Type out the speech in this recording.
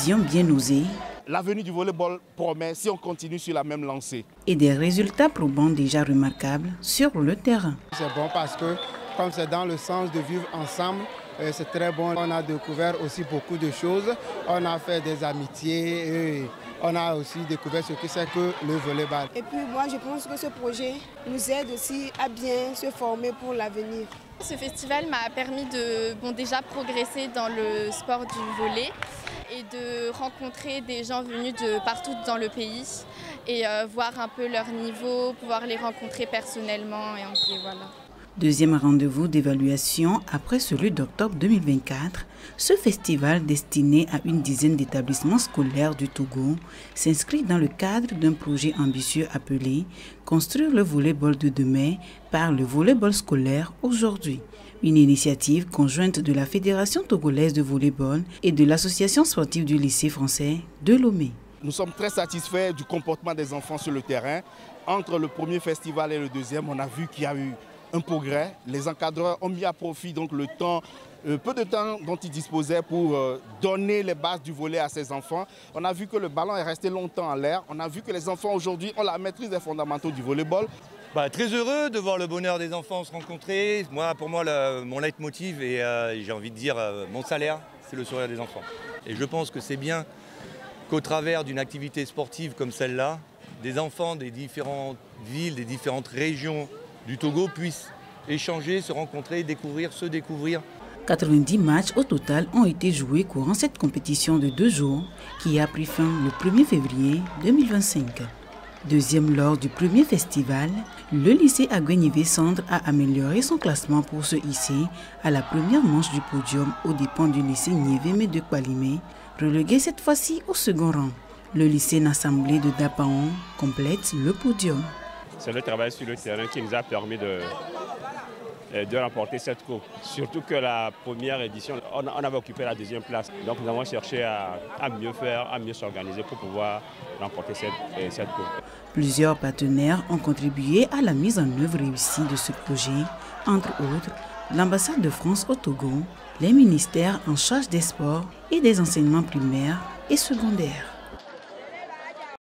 vision bien osée. L'avenir du volleyball promet si on continue sur la même lancée. Et des résultats probants déjà remarquables sur le terrain. C'est bon parce que comme c'est dans le sens de vivre ensemble, c'est très bon. On a découvert aussi beaucoup de choses. On a fait des amitiés et on a aussi découvert ce que c'est que le volleyball. Et puis moi je pense que ce projet nous aide aussi à bien se former pour l'avenir. Ce festival m'a permis de déjà progresser dans le sport du volley et de rencontrer des gens venus de partout dans le pays et voir un peu leur niveau, pouvoir les rencontrer personnellement et voilà. Deuxième rendez-vous d'évaluation après celui d'octobre 2024, ce festival destiné à une dizaine d'établissements scolaires du Togo s'inscrit dans le cadre d'un projet ambitieux appelé « Construire le volleyball de demain par le volleyball scolaire aujourd'hui ». Une initiative conjointe de la Fédération togolaise de volleyball et de l'Association sportive du lycée français de Lomé. Nous sommes très satisfaits du comportement des enfants sur le terrain. Entre le premier festival et le deuxième, on a vu qu'il y a eu un progrès. Les encadreurs ont mis à profit donc le temps, peu de temps dont ils disposaient pour donner les bases du volley à ces enfants. On a vu que le ballon est resté longtemps en l'air. On a vu que les enfants aujourd'hui ont la maîtrise des fondamentaux du volleyball. Très heureux de voir le bonheur des enfants se rencontrer. Pour moi, mon leitmotiv et j'ai envie de dire mon salaire, c'est le sourire des enfants. Et je pense que c'est bien qu'au travers d'une activité sportive comme celle-là, des enfants des différentes villes, des différentes régions du Togo puissent échanger, se rencontrer, se découvrir. 90 matchs au total ont été joués courant cette compétition de 2 jours qui a pris fin le 1er février 2025. Deuxième lors du premier festival, le lycée Agoué-Nivé Centre a amélioré son classement pour se hisser à la première manche du podium aux dépens du lycée Niévé de Kwalimé, relégué cette fois-ci au second rang. Le lycée Nassamblé de Dapaon complète le podium. C'est le travail sur le terrain qui nous a permis de remporter cette coupe. Surtout que la première édition, on avait occupé la deuxième place. Donc nous avons cherché à mieux faire, à mieux s'organiser pour pouvoir remporter cette coupe. Plusieurs partenaires ont contribué à la mise en œuvre réussie de ce projet, entre autres l'ambassade de France au Togo, les ministères en charge des sports et des enseignements primaires et secondaires.